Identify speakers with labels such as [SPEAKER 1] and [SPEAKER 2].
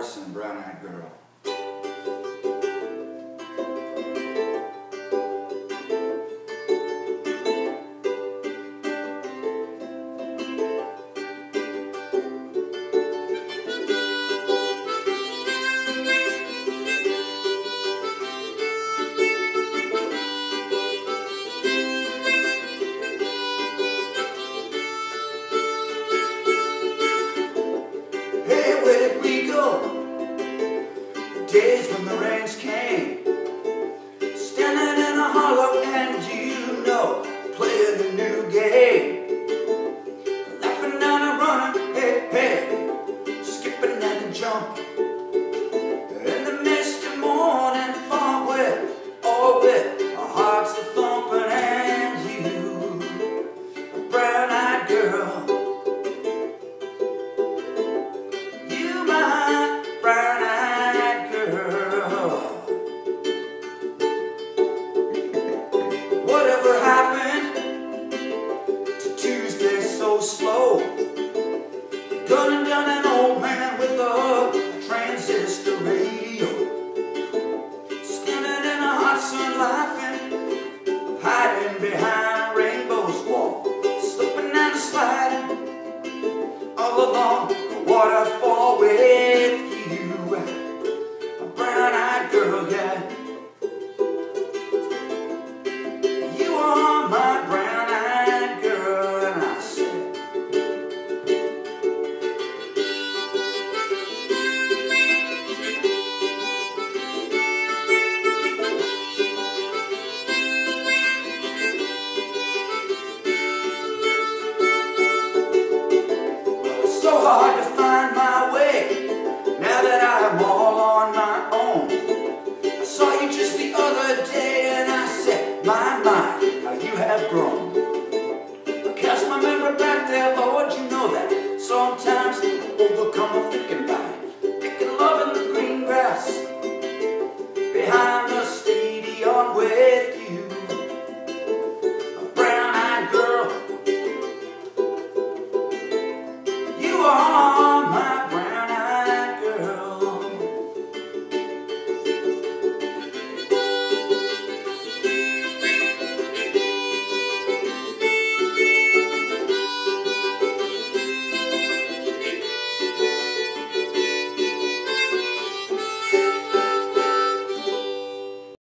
[SPEAKER 1] Morrison, Brown-Eyed Girl. Days when the rains came, standing in a hollow and you know, playing a new game, laughing and a running, hey, hey, skipping and jumping, in the misty morning fog wet, all wet, our hearts are thumping and you, a brown-eyed girl, you my brown-eyed whatever happened to Tuesday so slow? Gunning down an old man with a transistor radio, standing in a hot sun laughing, hiding behind Rainbow's wall, slipping and sliding all along the waterfall with you, a brown-eyed girl, yeah. My brown-eyed girl, and I said, well, it's so hard to find my way now that I'm all on my own. I saw you just the other day and I said, my, how you have grown. I cast my memory back there, Lord, you know that sometimes I overcome a